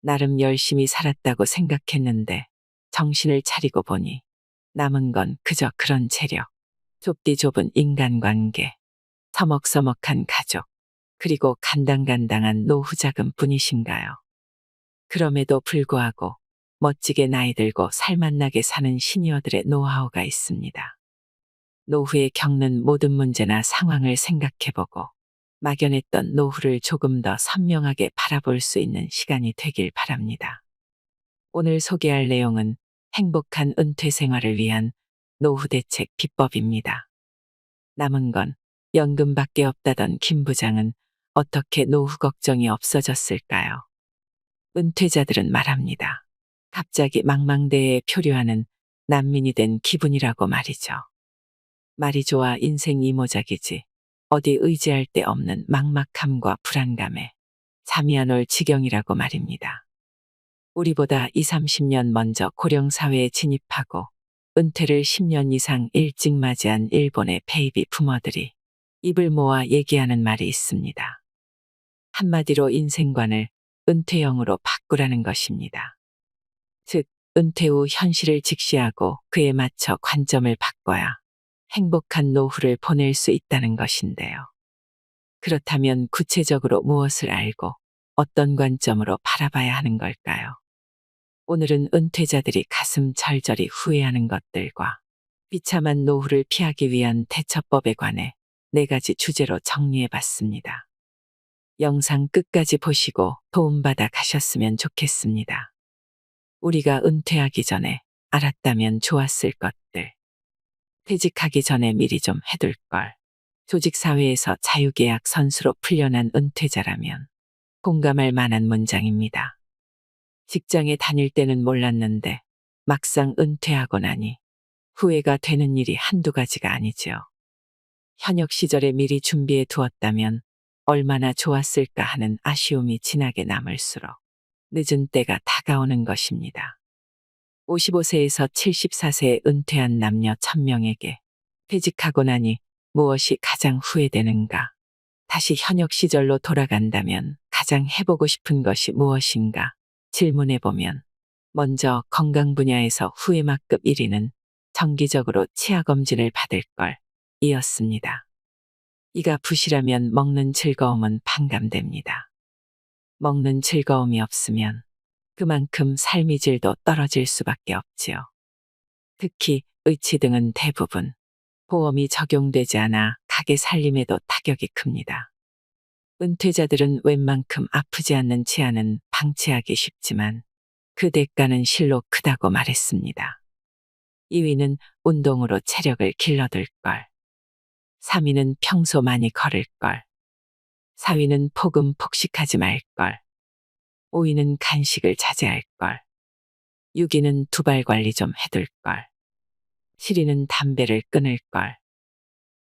나름 열심히 살았다고 생각했는데 정신을 차리고 보니 남은 건 그저 그런 체력, 좁디 좁은 인간관계, 서먹서먹한 가족, 그리고 간당간당한 노후 자금 뿐이신가요? 그럼에도 불구하고 멋지게 나이 들고 살맛나게 사는 시니어들의 노하우가 있습니다. 노후에 겪는 모든 문제나 상황을 생각해보고 막연했던 노후를 조금 더 선명하게 바라볼 수 있는 시간이 되길 바랍니다. 오늘 소개할 내용은 행복한 은퇴 생활을 위한 노후 대책 비법입니다. 남은 건 연금밖에 없다던 김 부장은 어떻게 노후 걱정이 없어졌을까요? 은퇴자들은 말합니다. 갑자기 망망대해에 표류하는 난민이 된 기분이라고 말이죠. 말이 좋아 인생 이모작이지. 어디 의지할 데 없는 막막함과 불안감에 잠이 안 올 지경이라고 말입니다. 우리보다 20, 30년 먼저 고령사회에 진입하고 은퇴를 10년 이상 일찍 맞이한 일본의 베이비 부모들이 입을 모아 얘기하는 말이 있습니다. 한마디로 인생관을 은퇴형으로 바꾸라는 것입니다. 즉, 은퇴 후 현실을 직시하고 그에 맞춰 관점을 바꿔야 행복한 노후를 보낼 수 있다는 것인데요. 그렇다면 구체적으로 무엇을 알고 어떤 관점으로 바라봐야 하는 걸까요? 오늘은 은퇴자들이 가슴 절절히 후회하는 것들과 비참한 노후를 피하기 위한 대처법에 관해 4가지 주제로 정리해 봤습니다. 영상 끝까지 보시고 도움받아 가셨으면 좋겠습니다. 우리가 은퇴하기 전에 알았다면 좋았을 것들. 퇴직하기 전에 미리 좀 해둘 걸. 조직사회에서 자유계약 선수로 풀려난 은퇴자라면 공감할 만한 문장입니다. 직장에 다닐 때는 몰랐는데 막상 은퇴하고 나니 후회가 되는 일이 한두 가지가 아니지요. 현역 시절에 미리 준비해 두었다면 얼마나 좋았을까 하는 아쉬움이 진하게 남을수록 늦은 때가 다가오는 것입니다. 55세에서 74세에 은퇴한 남녀 1000명에게 퇴직하고 나니 무엇이 가장 후회되는가? 다시 현역 시절로 돌아간다면 가장 해보고 싶은 것이 무엇인가? 질문해보면 먼저 건강 분야에서 후회막급 1위는 정기적으로 치아검진을 받을 걸 이었습니다. 이가 부실하면 먹는 즐거움은 반감됩니다. 먹는 즐거움이 없으면 그만큼 삶의 질도 떨어질 수밖에 없지요. 특히 의치 등은 대부분 보험이 적용되지 않아 가게 살림에도 타격이 큽니다. 은퇴자들은 웬만큼 아프지 않는 치아는 방치하기 쉽지만 그 대가는 실로 크다고 말했습니다. 2위는 운동으로 체력을 길러둘 걸. 3위는 평소 많이 걸을 걸. 4위는 폭음 폭식하지 말 걸. 5위는 간식을 자제할 걸. 6위는 두발 관리 좀 해둘 걸. 7위는 담배를 끊을 걸.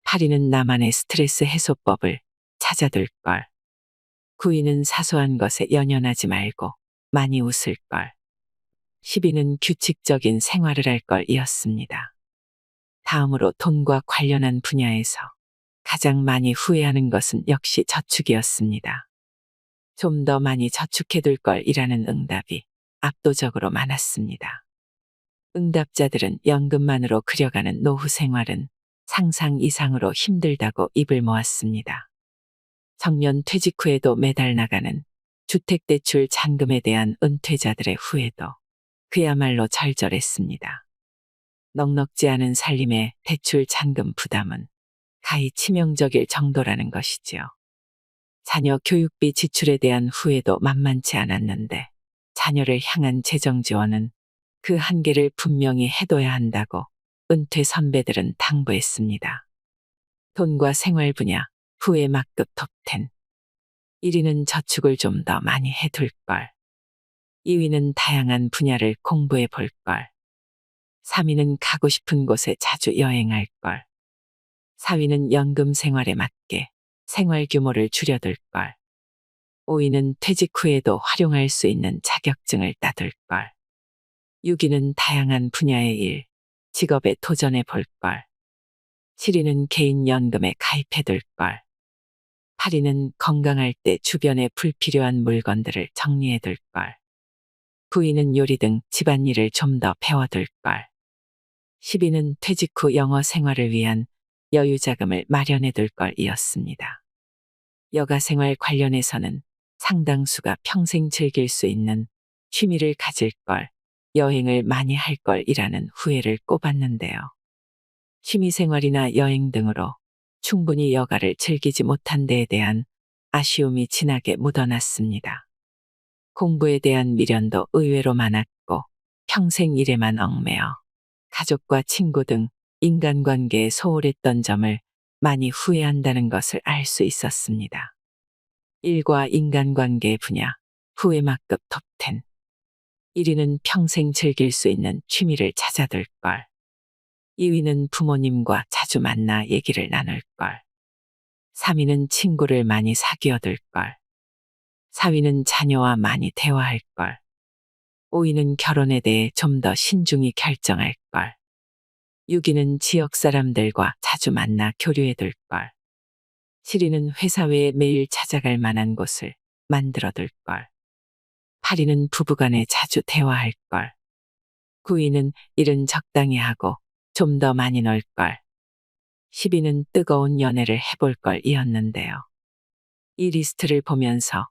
8위는 나만의 스트레스 해소법을 찾아둘 걸. 9위는 사소한 것에 연연하지 말고 많이 웃을 걸. 10위는 규칙적인 생활을 할 걸이었습니다. 다음으로 돈과 관련한 분야에서 가장 많이 후회하는 것은 역시 저축이었습니다. 좀 더 많이 저축해둘 걸이라는 응답이 압도적으로 많았습니다. 응답자들은 연금만으로 그려가는 노후 생활은 상상 이상으로 힘들다고 입을 모았습니다. 정년 퇴직 후에도 매달 나가는 주택대출 잔금에 대한 은퇴자들의 후회도 그야말로 절절했습니다. 넉넉지 않은 살림의 대출 잔금 부담은 가히 치명적일 정도라는 것이지요. 자녀 교육비 지출에 대한 후회도 만만치 않았는데 자녀를 향한 재정 지원은 그 한계를 분명히 해둬야 한다고 은퇴 선배들은 당부했습니다. 돈과 생활 분야 후회 막급 톱10. 1위는 저축을 좀 더 많이 해둘 걸. 2위는 다양한 분야를 공부해 볼 걸. 3위는 가고 싶은 곳에 자주 여행할 걸. 4위는 연금 생활에 맞게 생활 규모를 줄여둘 걸. 5위는 퇴직 후에도 활용할 수 있는 자격증을 따둘 걸. 6위는 다양한 분야의 일, 직업에 도전해 볼 걸. 7위는 개인연금에 가입해 둘 걸. 8위는 건강할 때 주변에 불필요한 물건들을 정리해 둘 걸. 부인은 요리 등 집안일을 좀 더 배워둘 걸. 12는 퇴직 후 영어 생활을 위한 여유 자금을 마련해둘 걸이었습니다. 여가 생활 관련해서는 상당수가 평생 즐길 수 있는 취미를 가질 걸, 여행을 많이 할 걸이라는 후회를 꼽았는데요. 취미 생활이나 여행 등으로 충분히 여가를 즐기지 못한 데에 대한 아쉬움이 진하게 묻어났습니다. 공부에 대한 미련도 의외로 많았고 평생 일에만 얽매여 가족과 친구 등 인간관계에 소홀했던 점을 많이 후회한다는 것을 알 수 있었습니다. 일과 인간관계 분야 후회막급 톱10. 1위는 평생 즐길 수 있는 취미를 찾아둘 걸. 2위는 부모님과 자주 만나 얘기를 나눌 걸. 3위는 친구를 많이 사귀어둘 걸. 4위는 자녀와 많이 대화할 걸. 5위는 결혼에 대해 좀 더 신중히 결정할 걸. 6위는 지역 사람들과 자주 만나 교류해둘 걸. 7위는 회사 외에 매일 찾아갈 만한 곳을 만들어둘 걸. 8위는 부부간에 자주 대화할 걸. 9위는 일은 적당히 하고 좀 더 많이 놀 걸. 10위는 뜨거운 연애를 해볼 걸이었는데요. 이 리스트를 보면서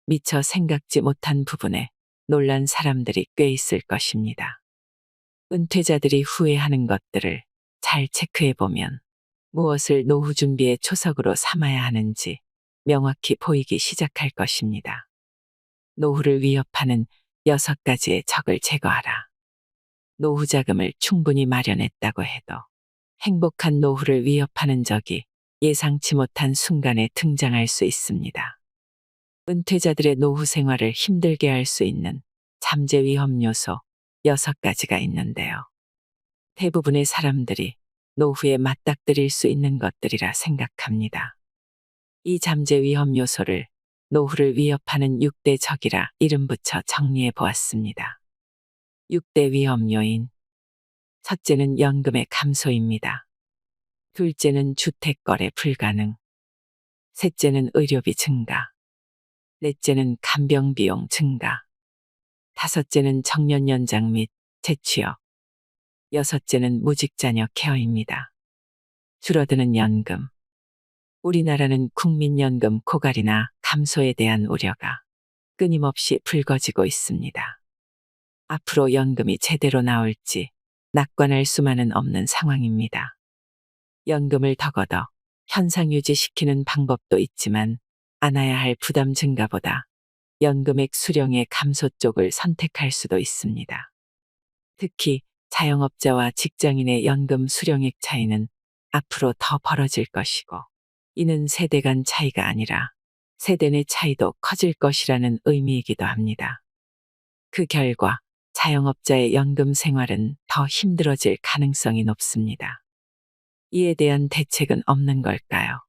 미처 생각지 못한 부분에 놀란 사람들이 꽤 있을 것입니다. 은퇴자들이 후회하는 것들을 잘 체크해보면 무엇을 노후 준비의 초석으로 삼아야 하는지 명확히 보이기 시작할 것입니다. 노후를 위협하는 6가지의 적을 제거하라. 노후 자금을 충분히 마련했다고 해도 행복한 노후를 위협하는 적이 예상치 못한 순간에 등장할 수 있습니다. 은퇴자들의 노후 생활을 힘들게 할 수 있는 잠재 위험 요소 6가지가 있는데요. 대부분의 사람들이 노후에 맞닥뜨릴 수 있는 것들이라 생각합니다. 이 잠재 위험 요소를 노후를 위협하는 6대 적이라 이름 붙여 정리해 보았습니다. 6대 위험 요인. 첫째는 연금의 감소입니다. 둘째는 주택 거래 불가능. 셋째는 의료비 증가. 넷째는 간병 비용 증가. 다섯째는 정년 연장 및 재취업. 여섯째는 무직자녀 케어입니다. 줄어드는 연금. 우리나라는 국민연금 고갈이나 감소에 대한 우려가 끊임없이 불거지고 있습니다. 앞으로 연금이 제대로 나올지 낙관할 수만은 없는 상황입니다. 연금을 더 걷어 현상 유지시키는 방법도 있지만 안아야 할 부담 증가보다 연금액 수령의 감소 쪽을 선택할 수도 있습니다. 특히 자영업자와 직장인의 연금 수령액 차이는 앞으로 더 벌어질 것이고 이는 세대 간 차이가 아니라 세대 내 차이도 커질 것이라는 의미이기도 합니다. 그 결과 자영업자의 연금 생활은 더 힘들어질 가능성이 높습니다. 이에 대한 대책은 없는 걸까요?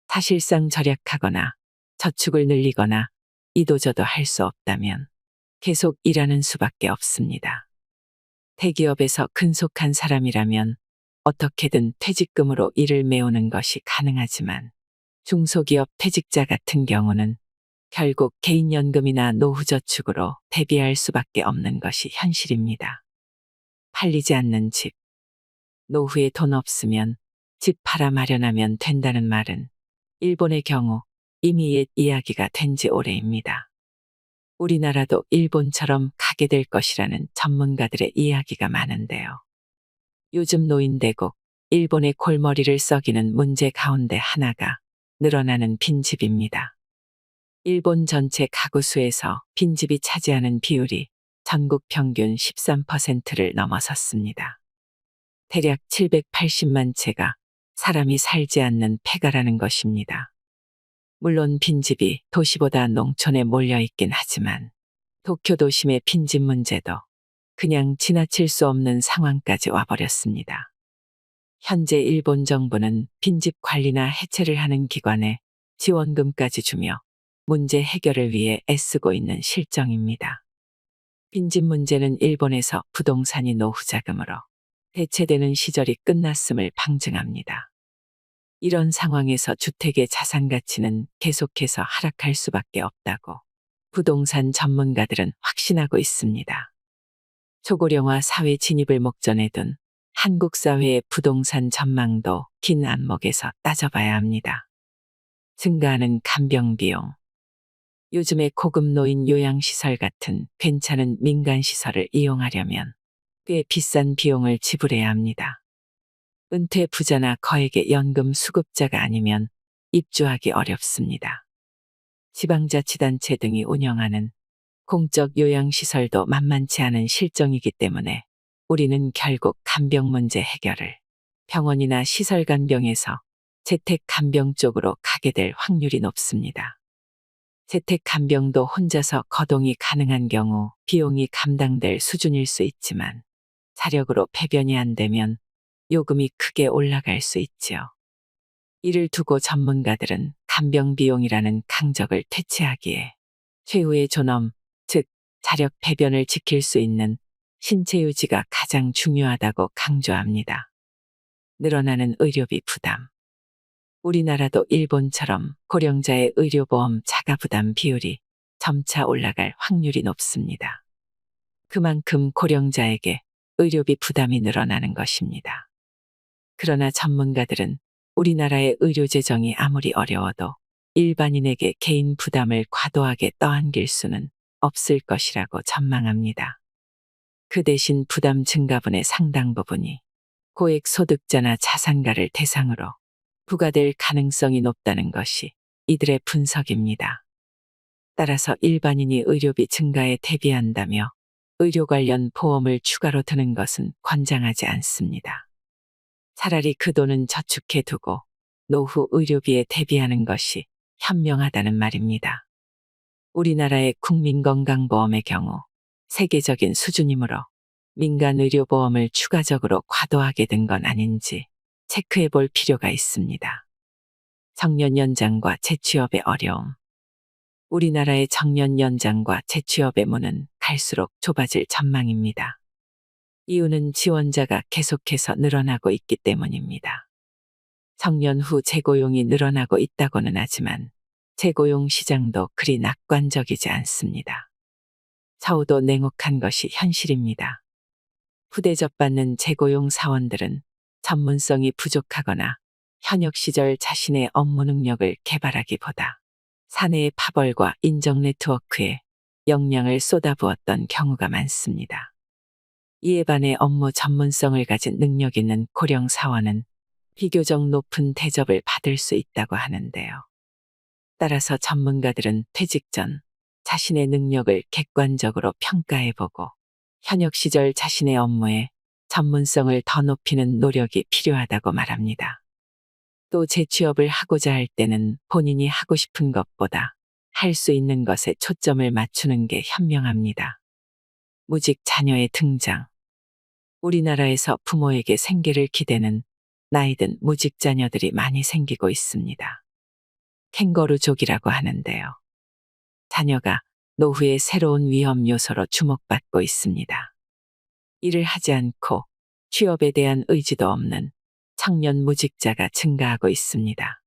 사실상 절약하거나 저축을 늘리거나 이도저도 할 수 없다면 계속 일하는 수밖에 없습니다. 대기업에서 근속한 사람이라면 어떻게든 퇴직금으로 일을 메우는 것이 가능하지만 중소기업 퇴직자 같은 경우는 결국 개인연금이나 노후저축으로 대비할 수밖에 없는 것이 현실입니다. 팔리지 않는 집. 노후에 돈 없으면 집 팔아 마련하면 된다는 말은 일본의 경우 이미 옛 이야기가 된 지 오래입니다. 우리나라도 일본처럼 가게 될 것이라는 전문가들의 이야기가 많은데요. 요즘 노인대국, 일본의 골머리를 썩이는 문제 가운데 하나가 늘어나는 빈집입니다. 일본 전체 가구 수에서 빈집이 차지하는 비율이 전국 평균 13%를 넘어섰습니다. 대략 780만 채가 사람이 살지 않는 폐가라는 것입니다. 물론 빈집이 도시보다 농촌에 몰려있긴 하지만 도쿄 도심의 빈집 문제도 그냥 지나칠 수 없는 상황까지 와버렸습니다. 현재 일본 정부는 빈집 관리나 해체를 하는 기관에 지원금까지 주며 문제 해결을 위해 애쓰고 있는 실정입니다. 빈집 문제는 일본에서 부동산이 노후 자금으로 대체되는 시절이 끝났음을 방증합니다. 이런 상황에서 주택의 자산 가치는 계속해서 하락할 수밖에 없다고 부동산 전문가들은 확신하고 있습니다. 초고령화 사회 진입을 목전에 둔 한국 사회의 부동산 전망도 긴 안목에서 따져봐야 합니다. 증가하는 간병 비용. 요즘의 고급 노인 요양시설 같은 괜찮은 민간시설을 이용하려면 꽤 비싼 비용을 지불해야 합니다. 은퇴 부자나 거액의 연금 수급자가 아니면 입주하기 어렵습니다. 지방자치단체 등이 운영하는 공적 요양시설도 만만치 않은 실정이기 때문에 우리는 결국 간병 문제 해결을 병원이나 시설 간병에서 재택 간병 쪽으로 가게 될 확률이 높습니다. 재택 간병도 혼자서 거동이 가능한 경우 비용이 감당될 수준일 수 있지만 자력으로 배변이 안 되면 요금이 크게 올라갈 수 있지요. 이를 두고 전문가들은 간병 비용이라는 강적을 퇴치하기에 최후의 존엄, 즉 자력 배변을 지킬 수 있는 신체 유지가 가장 중요하다고 강조합니다. 늘어나는 의료비 부담. 우리나라도 일본처럼 고령자의 의료보험 자가부담 비율이 점차 올라갈 확률이 높습니다. 그만큼 고령자에게 의료비 부담이 늘어나는 것입니다. 그러나 전문가들은 우리나라의 의료 재정이 아무리 어려워도 일반인에게 개인 부담을 과도하게 떠안길 수는 없을 것이라고 전망합니다. 그 대신 부담 증가분의 상당 부분이 고액 소득자나 자산가를 대상으로 부과될 가능성이 높다는 것이 이들의 분석입니다. 따라서 일반인이 의료비 증가에 대비한다며 의료 관련 보험을 추가로 드는 것은 권장하지 않습니다. 차라리 그 돈은 저축해 두고 노후 의료비에 대비하는 것이 현명하다는 말입니다. 우리나라의 국민건강보험의 경우 세계적인 수준이므로 민간의료보험을 추가적으로 과도하게 든 건 아닌지 체크해 볼 필요가 있습니다. 청년 연장과 재취업의 어려움. 우리나라의 청년 연장과 재취업의 문은 갈수록 좁아질 전망입니다. 이유는 지원자가 계속해서 늘어나고 있기 때문입니다. 청년 후 재고용이 늘어나고 있다고는 하지만 재고용 시장도 그리 낙관적이지 않습니다. 처우도 냉혹한 것이 현실입니다. 후대접받는 재고용 사원들은 전문성이 부족하거나 현역 시절 자신의 업무 능력을 개발하기보다 사내의 파벌과 인적 네트워크에 역량을 쏟아부었던 경우가 많습니다. 이에 반해 업무 전문성을 가진 능력 있는 고령 사원은 비교적 높은 대접을 받을 수 있다고 하는데요. 따라서 전문가들은 퇴직 전 자신의 능력을 객관적으로 평가해보고 현역 시절 자신의 업무에 전문성을 더 높이는 노력이 필요하다고 말합니다. 또 재취업을 하고자 할 때는 본인이 하고 싶은 것보다 할 수 있는 것에 초점을 맞추는 게 현명합니다. 무직 자녀의 등장. 우리나라에서 부모에게 생계를 기대는 나이든 무직 자녀들이 많이 생기고 있습니다. 캥거루족이라고 하는데요. 자녀가 노후의 새로운 위험 요소로 주목받고 있습니다. 일을 하지 않고 취업에 대한 의지도 없는 청년 무직자가 증가하고 있습니다.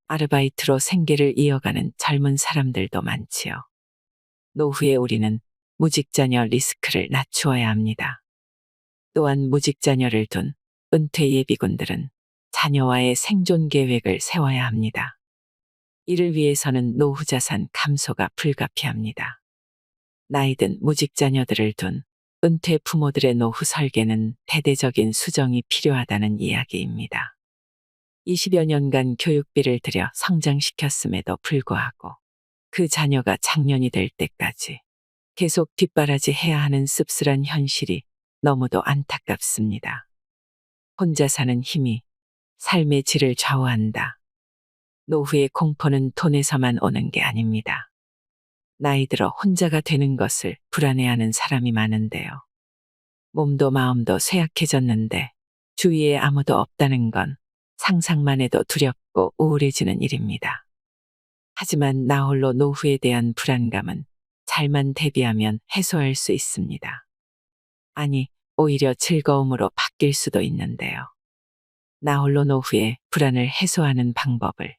아르바이트로 생계를 이어가는 젊은 사람들도 많지요. 노후에 우리는 무직자녀 리스크를 낮추어야 합니다. 또한 무직자녀를 둔 은퇴 예비군들은 자녀와의 생존 계획을 세워야 합니다. 이를 위해서는 노후자산 감소가 불가피합니다. 나이든 무직자녀들을 둔 은퇴 부모들의 노후 설계는 대대적인 수정이 필요하다는 이야기입니다. 20여 년간 교육비를 들여 성장시켰음에도 불구하고 그 자녀가 장년이 될 때까지 계속 뒷바라지 해야 하는 씁쓸한 현실이 너무도 안타깝습니다. 혼자 사는 힘이 삶의 질을 좌우한다. 노후의 공포는 돈에서만 오는 게 아닙니다. 나이 들어 혼자가 되는 것을 불안해하는 사람이 많은데요. 몸도 마음도 쇠약해졌는데 주위에 아무도 없다는 건 상상만 해도 두렵고 우울해지는 일입니다. 하지만 나 홀로 노후에 대한 불안감은 잘만 대비하면 해소할 수 있습니다. 아니, 오히려 즐거움으로 바뀔 수도 있는데요. 나 홀로 노후의 불안을 해소하는 방법을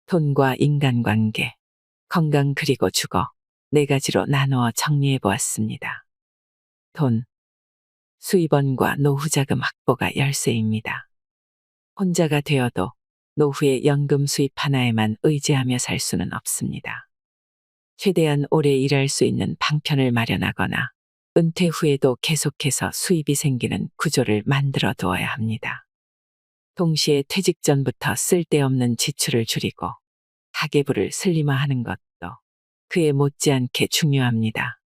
돈과 인간관계, 건강 그리고 주거, 4가지로 나누어 정리해 보았습니다. 돈, 수입원과 노후자금 확보가 열쇠입니다. 혼자가 되어도 노후의 연금 수입 하나에만 의지하며 살 수는 없습니다. 최대한 오래 일할 수 있는 방편을 마련하거나 은퇴 후에도 계속해서 수입이 생기는 구조를 만들어 두어야 합니다. 동시에 퇴직 전부터 쓸데없는 지출을 줄이고 가계부를 슬림화하는 것도 그에 못지않게 중요합니다.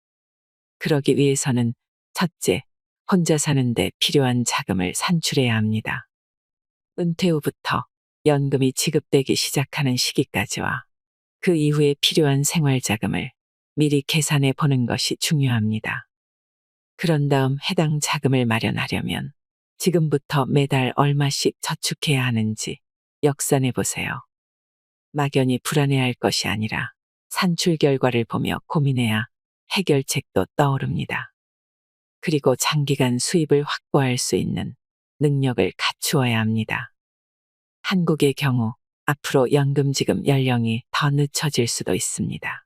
그러기 위해서는 첫째, 혼자 사는데 필요한 자금을 산출해야 합니다. 은퇴 후부터 연금이 지급되기 시작하는 시기까지와 그 이후에 필요한 생활 자금을 미리 계산해 보는 것이 중요합니다. 그런 다음 해당 자금을 마련하려면 지금부터 매달 얼마씩 저축해야 하는지 역산해 보세요. 막연히 불안해할 것이 아니라 산출 결과를 보며 고민해야 해결책도 떠오릅니다. 그리고 장기간 수입을 확보할 수 있는 능력을 갖추어야 합니다. 한국의 경우 앞으로 연금 지급 연령이 더 늦춰질 수도 있습니다.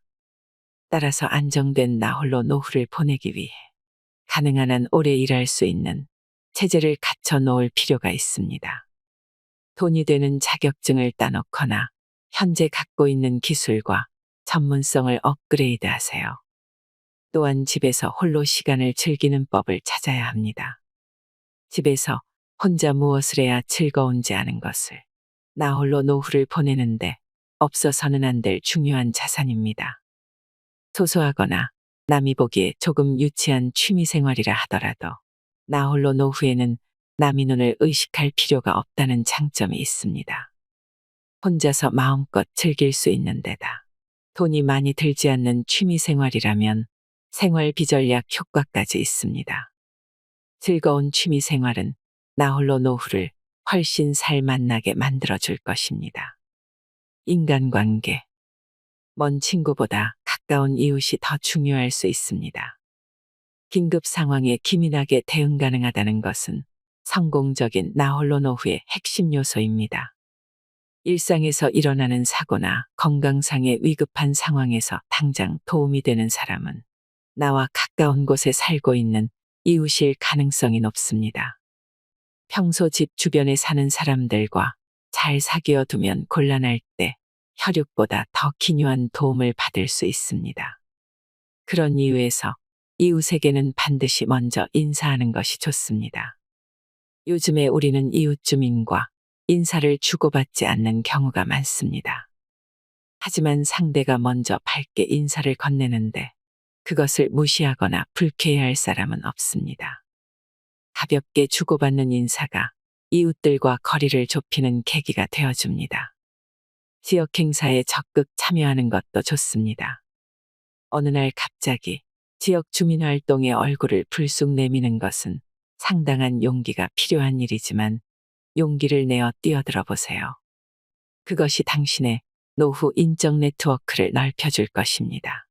따라서 안정된 나홀로 노후를 보내기 위해 가능한 한 오래 일할 수 있는 체제를 갖춰 놓을 필요가 있습니다. 돈이 되는 자격증을 따놓거나 현재 갖고 있는 기술과 전문성을 업그레이드 하세요. 또한 집에서 홀로 시간을 즐기는 법을 찾아야 합니다. 집에서 혼자 무엇을 해야 즐거운지 아는 것을 나홀로 노후를 보내는데 없어서는 안 될 중요한 자산입니다. 소소하거나 남이 보기에 조금 유치한 취미생활이라 하더라도 나홀로 노후에는 남의 눈을 의식할 필요가 없다는 장점이 있습니다. 혼자서 마음껏 즐길 수 있는 데다 돈이 많이 들지 않는 취미생활이라면 생활 비전략 효과까지 있습니다. 즐거운 취미생활은 나홀로 노후를 훨씬 살맛나게 만들어줄 것입니다. 인간관계. 먼 친구보다 가까운 이웃이 더 중요할 수 있습니다. 긴급 상황에 기민하게 대응 가능하다는 것은 성공적인 나홀로 노후의 핵심 요소입니다. 일상에서 일어나는 사고나 건강상의 위급한 상황에서 당장 도움이 되는 사람은 나와 가까운 곳에 살고 있는 이웃일 가능성이 높습니다. 평소 집 주변에 사는 사람들과 잘 사귀어 두면 곤란할 때 혈육보다 더 기묘한 도움을 받을 수 있습니다. 그런 이유에서 이웃에게는 반드시 먼저 인사하는 것이 좋습니다. 요즘에 우리는 이웃 주민과 인사를 주고받지 않는 경우가 많습니다. 하지만 상대가 먼저 밝게 인사를 건네는데 그것을 무시하거나 불쾌해할 사람은 없습니다. 가볍게 주고받는 인사가 이웃들과 거리를 좁히는 계기가 되어줍니다. 지역 행사에 적극 참여하는 것도 좋습니다. 어느 날 갑자기 지역 주민 활동에 얼굴을 불쑥 내미는 것은 상당한 용기가 필요한 일이지만 용기를 내어 뛰어들어 보세요. 그것이 당신의 노후 인적 네트워크를 넓혀줄 것입니다.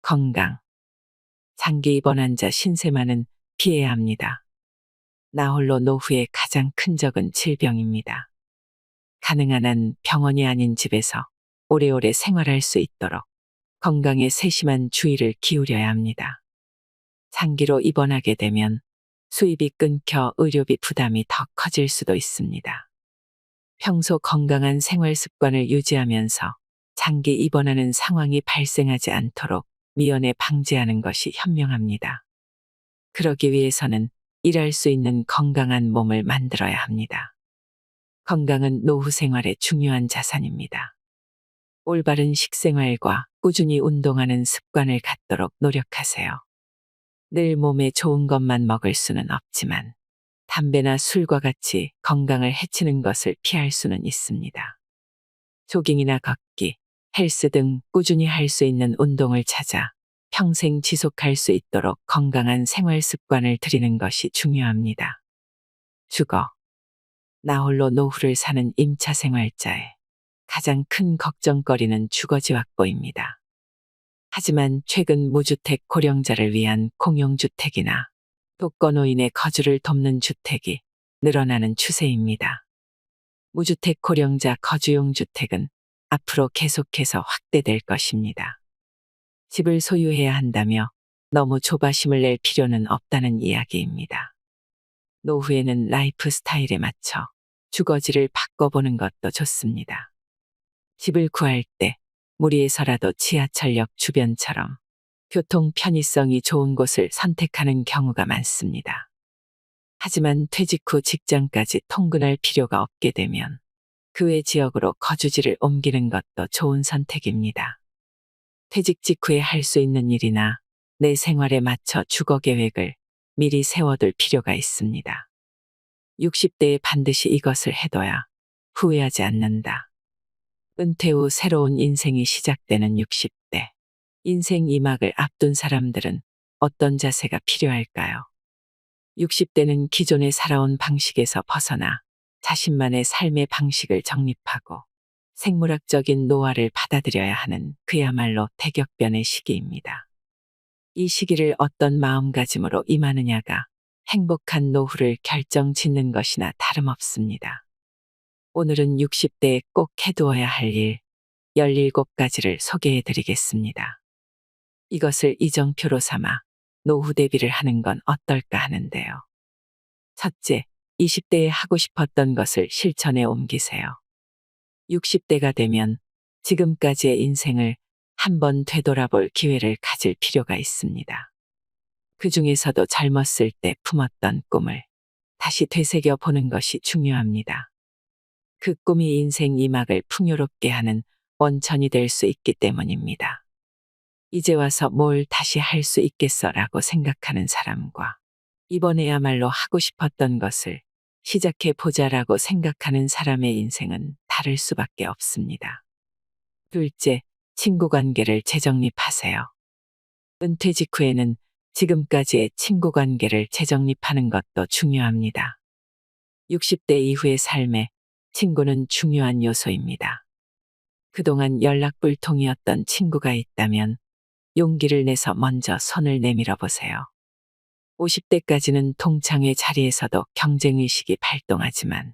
건강. 장기 입원 환자 신세만은 피해야 합니다. 나홀로 노후의 가장 큰 적은 질병입니다. 가능한 한 병원이 아닌 집에서 오래오래 생활할 수 있도록 건강에 세심한 주의를 기울여야 합니다. 장기로 입원하게 되면 수입이 끊겨 의료비 부담이 더 커질 수도 있습니다. 평소 건강한 생활 습관을 유지하면서 장기 입원하는 상황이 발생하지 않도록 미연에 방지하는 것이 현명합니다. 그러기 위해서는 일할 수 있는 건강한 몸을 만들어야 합니다. 건강은 노후 생활의 중요한 자산입니다. 올바른 식생활과 꾸준히 운동하는 습관을 갖도록 노력하세요. 늘 몸에 좋은 것만 먹을 수는 없지만 담배나 술과 같이 건강을 해치는 것을 피할 수는 있습니다. 조깅이나 걷기, 헬스 등 꾸준히 할 수 있는 운동을 찾아 평생 지속할 수 있도록 건강한 생활 습관을 들이는 것이 중요합니다. 주거. 나홀로 노후를 사는 임차 생활자의 가장 큰 걱정거리는 주거지 확보입니다. 하지만 최근 무주택 고령자를 위한 공용주택이나 독거노인의 거주를 돕는 주택이 늘어나는 추세입니다. 무주택 고령자 거주용 주택은 앞으로 계속해서 확대될 것입니다. 집을 소유해야 한다며 너무 조바심을 낼 필요는 없다는 이야기입니다. 노후에는 라이프 스타일에 맞춰 주거지를 바꿔보는 것도 좋습니다. 집을 구할 때 무리해서라도 지하철역 주변처럼 교통 편의성이 좋은 곳을 선택하는 경우가 많습니다. 하지만 퇴직 후 직장까지 통근할 필요가 없게 되면 그 외 지역으로 거주지를 옮기는 것도 좋은 선택입니다. 퇴직 직후에 할 수 있는 일이나 내 생활에 맞춰 주거 계획을 미리 세워둘 필요가 있습니다. 60대에 반드시 이것을 해둬야 후회하지 않는다. 은퇴 후 새로운 인생이 시작되는 60대. 인생 2막을 앞둔 사람들은 어떤 자세가 필요할까요? 60대는 기존에 살아온 방식에서 벗어나 자신만의 삶의 방식을 정립하고 생물학적인 노화를 받아들여야 하는 그야말로 대격변의 시기입니다. 이 시기를 어떤 마음가짐으로 임하느냐가 행복한 노후를 결정짓는 것이나 다름없습니다. 오늘은 60대에 꼭 해두어야 할 일 17가지를 소개해 드리겠습니다. 이것을 이정표로 삼아 노후 대비를 하는 건 어떨까 하는데요. 첫째, 20대에 하고 싶었던 것을 실천에 옮기세요. 60대가 되면 지금까지의 인생을 한번 되돌아볼 기회를 가질 필요가 있습니다. 그 중에서도 젊었을 때 품었던 꿈을 다시 되새겨 보는 것이 중요합니다. 그 꿈이 인생 2막을 풍요롭게 하는 원천이 될 수 있기 때문입니다. 이제 와서 뭘 다시 할 수 있겠어라고 생각하는 사람과 이번에야말로 하고 싶었던 것을 시작해 보자라고 생각하는 사람의 인생은 다를 수밖에 없습니다. 둘째, 친구 관계를 재정립하세요. 은퇴 직후에는 지금까지의 친구 관계를 재정립하는 것도 중요합니다. 60대 이후의 삶에 친구는 중요한 요소입니다. 그동안 연락불통이었던 친구가 있다면 용기를 내서 먼저 손을 내밀어 보세요. 50대까지는 동창회 자리에서도 경쟁의식이 발동하지만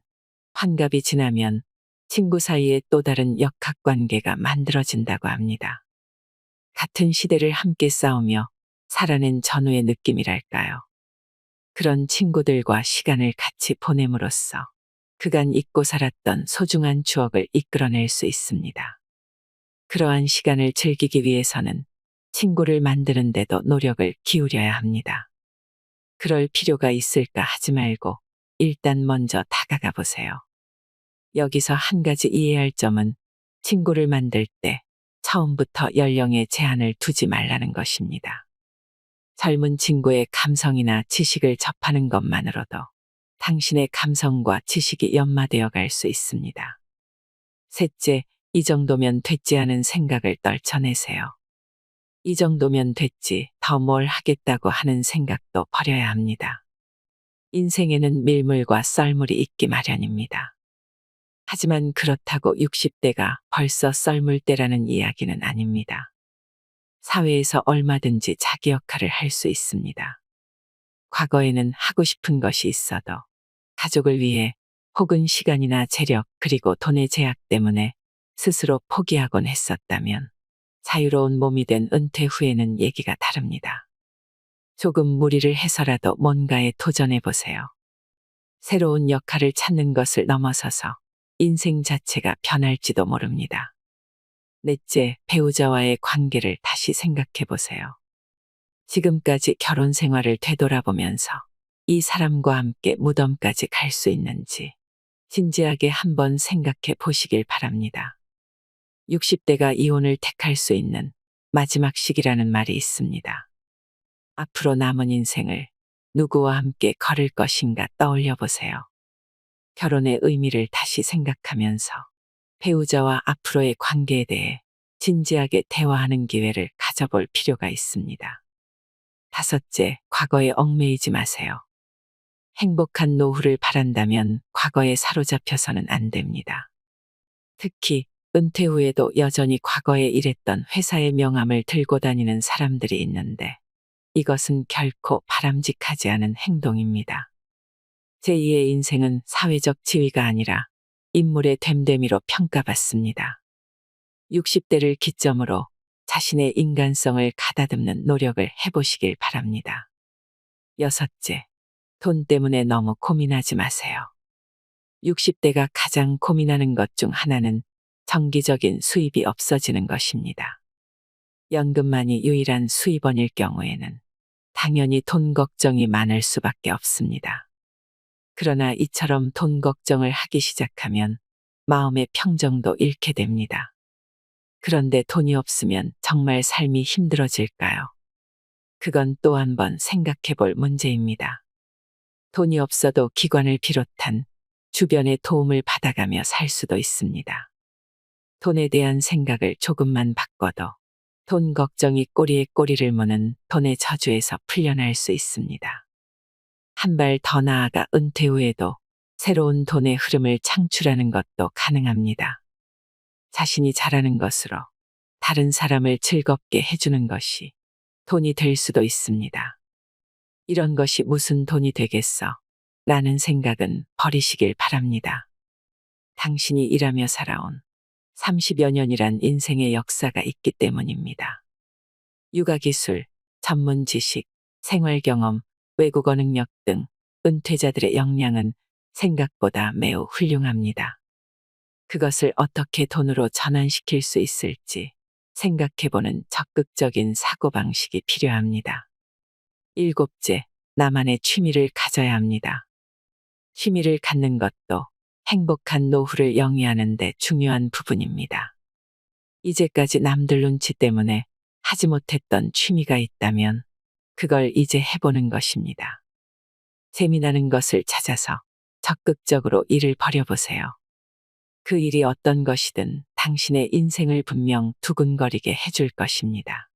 환갑이 지나면 친구 사이에 또 다른 역학관계가 만들어진다고 합니다. 같은 시대를 함께 싸우며 살아낸 전우의 느낌이랄까요. 그런 친구들과 시간을 같이 보냄으로써 그간 잊고 살았던 소중한 추억을 이끌어낼 수 있습니다. 그러한 시간을 즐기기 위해서는 친구를 만드는데도 노력을 기울여야 합니다. 그럴 필요가 있을까 하지 말고 일단 먼저 다가가 보세요. 여기서 한 가지 이해할 점은 친구를 만들 때 처음부터 연령에 제한을 두지 말라는 것입니다. 젊은 친구의 감성이나 지식을 접하는 것만으로도 당신의 감성과 지식이 연마되어 갈 수 있습니다. 셋째, 이 정도면 됐지 않은 생각을 떨쳐내세요. 이 정도면 됐지, 더 뭘 하겠다고 하는 생각도 버려야 합니다. 인생에는 밀물과 썰물이 있기 마련입니다. 하지만 그렇다고 60대가 벌써 썰물 때라는 이야기는 아닙니다. 사회에서 얼마든지 자기 역할을 할 수 있습니다. 과거에는 하고 싶은 것이 있어도 가족을 위해 혹은 시간이나 재력 그리고 돈의 제약 때문에 스스로 포기하곤 했었다면 자유로운 몸이 된 은퇴 후에는 얘기가 다릅니다. 조금 무리를 해서라도 뭔가에 도전해 보세요. 새로운 역할을 찾는 것을 넘어서서 인생 자체가 변할지도 모릅니다. 넷째, 배우자와의 관계를 다시 생각해 보세요. 지금까지 결혼 생활을 되돌아보면서 이 사람과 함께 무덤까지 갈 수 있는지 진지하게 한번 생각해 보시길 바랍니다. 60대가 이혼을 택할 수 있는 마지막 시기라는 말이 있습니다. 앞으로 남은 인생을 누구와 함께 걸을 것인가 떠올려 보세요. 결혼의 의미를 다시 생각하면서 배우자와 앞으로의 관계에 대해 진지하게 대화하는 기회를 가져볼 필요가 있습니다. 다섯째, 과거에 얽매이지 마세요. 행복한 노후를 바란다면 과거에 사로잡혀서는 안 됩니다. 특히 은퇴 후에도 여전히 과거에 일했던 회사의 명함을 들고 다니는 사람들이 있는데 이것은 결코 바람직하지 않은 행동입니다. 제2의 인생은 사회적 지위가 아니라 인물의 됨됨이로 평가받습니다. 60대를 기점으로 자신의 인간성을 가다듬는 노력을 해보시길 바랍니다. 여섯째, 돈 때문에 너무 고민하지 마세요. 60대가 가장 고민하는 것 중 하나는 정기적인 수입이 없어지는 것입니다. 연금만이 유일한 수입원일 경우에는 당연히 돈 걱정이 많을 수밖에 없습니다. 그러나 이처럼 돈 걱정을 하기 시작하면 마음의 평정도 잃게 됩니다. 그런데 돈이 없으면 정말 삶이 힘들어질까요? 그건 또 한 번 생각해 볼 문제입니다. 돈이 없어도 기관을 비롯한 주변의 도움을 받아가며 살 수도 있습니다. 돈에 대한 생각을 조금만 바꿔도 돈 걱정이 꼬리에 꼬리를 무는 돈의 저주에서 풀려날 수 있습니다. 한 발 더 나아가 은퇴 후에도 새로운 돈의 흐름을 창출하는 것도 가능합니다. 자신이 잘하는 것으로 다른 사람을 즐겁게 해주는 것이 돈이 될 수도 있습니다. 이런 것이 무슨 돈이 되겠어? 라는 생각은 버리시길 바랍니다. 당신이 일하며 살아온 30여 년이란 인생의 역사가 있기 때문입니다. 육아기술, 전문 지식, 생활경험, 외국어 능력 등 은퇴자들의 역량은 생각보다 매우 훌륭합니다. 그것을 어떻게 돈으로 전환시킬 수 있을지 생각해보는 적극적인 사고방식이 필요합니다. 일곱째, 나만의 취미를 가져야 합니다. 취미를 갖는 것도 행복한 노후를 영위하는 데 중요한 부분입니다. 이제까지 남들 눈치 때문에 하지 못했던 취미가 있다면 그걸 이제 해보는 것입니다. 재미나는 것을 찾아서 적극적으로 일을 벌여보세요. 그 일이 어떤 것이든 당신의 인생을 분명 두근거리게 해줄 것입니다.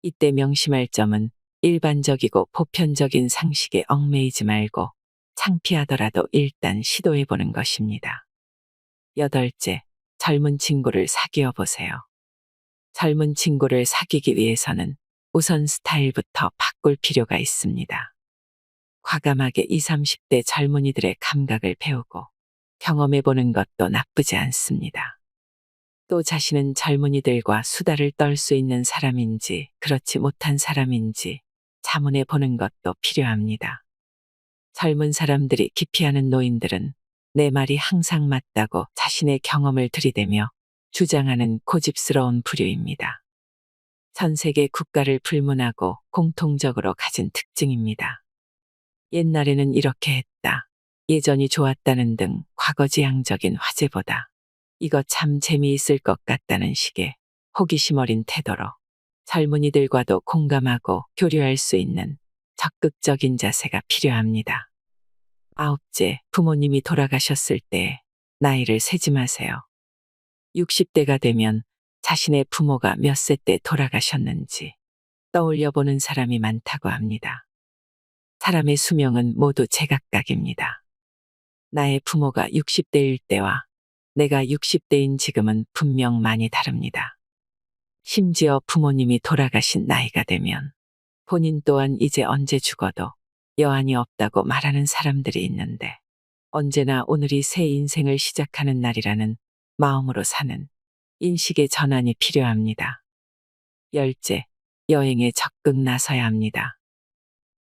이때 명심할 점은 일반적이고 보편적인 상식에 얽매이지 말고 창피하더라도 일단 시도해보는 것입니다. 여덟째, 젊은 친구를 사귀어 보세요. 젊은 친구를 사귀기 위해서는 우선 스타일부터 바꿀 필요가 있습니다. 과감하게 20, 30대 젊은이들의 감각을 배우고 경험해보는 것도 나쁘지 않습니다. 또 자신은 젊은이들과 수다를 떨 수 있는 사람인지 그렇지 못한 사람인지 자문해 보는 것도 필요합니다. 젊은 사람들이 기피하는 노인들은 내 말이 항상 맞다고 자신의 경험을 들이대며 주장하는 고집스러운 부류입니다. 전 세계 국가를 불문하고 공통적으로 가진 특징입니다. 옛날에는 이렇게 했다. 예전이 좋았다는 등 과거지향적인 화제보다 이거 참 재미있을 것 같다는 식의 호기심 어린 태도로 젊은이들과도 공감하고 교류할 수 있는 적극적인 자세가 필요합니다. 아홉째, 부모님이 돌아가셨을 때 나이를 세지 마세요. 60대가 되면 자신의 부모가 몇 세 때 돌아가셨는지 떠올려 보는 사람이 많다고 합니다. 사람의 수명은 모두 제각각입니다. 나의 부모가 60대일 때와 내가 60대인 지금은 분명 많이 다릅니다. 심지어 부모님이 돌아가신 나이가 되면 본인 또한 이제 언제 죽어도 여한이 없다고 말하는 사람들이 있는데 언제나 오늘이 새 인생을 시작하는 날이라는 마음으로 사는 인식의 전환이 필요합니다. 열째, 여행에 적극 나서야 합니다.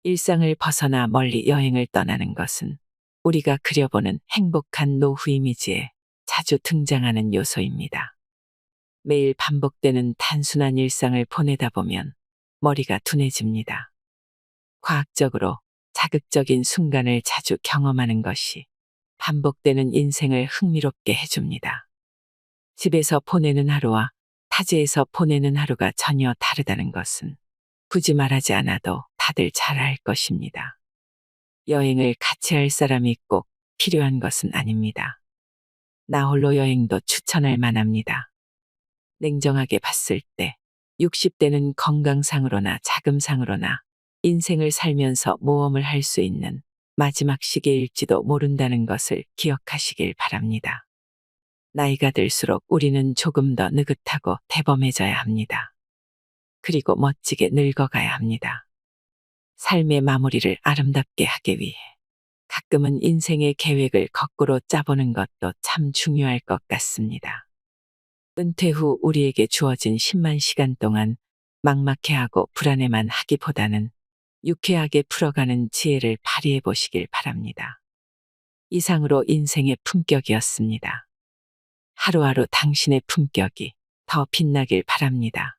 일상을 벗어나 멀리 여행을 떠나는 것은 우리가 그려보는 행복한 노후 이미지에 자주 등장하는 요소입니다. 매일 반복되는 단순한 일상을 보내다 보면 머리가 둔해집니다. 과학적으로 자극적인 순간을 자주 경험하는 것이 반복되는 인생을 흥미롭게 해줍니다. 집에서 보내는 하루와 타지에서 보내는 하루가 전혀 다르다는 것은 굳이 말하지 않아도 다들 잘 알 것입니다. 여행을 같이 할 사람이 꼭 필요한 것은 아닙니다. 나 홀로 여행도 추천할 만합니다. 냉정하게 봤을 때 60대는 건강상으로나 자금상으로나 인생을 살면서 모험을 할 수 있는 마지막 시기일지도 모른다는 것을 기억하시길 바랍니다. 나이가 들수록 우리는 조금 더 느긋하고 대범해져야 합니다. 그리고 멋지게 늙어가야 합니다. 삶의 마무리를 아름답게 하기 위해 가끔은 인생의 계획을 거꾸로 짜보는 것도 참 중요할 것 같습니다. 은퇴 후 우리에게 주어진 10만 시간 동안 막막해하고 불안해만 하기보다는 유쾌하게 풀어가는 지혜를 발휘해 보시길 바랍니다. 이상으로 인생의 품격이었습니다. 하루하루 당신의 품격이 더 빛나길 바랍니다.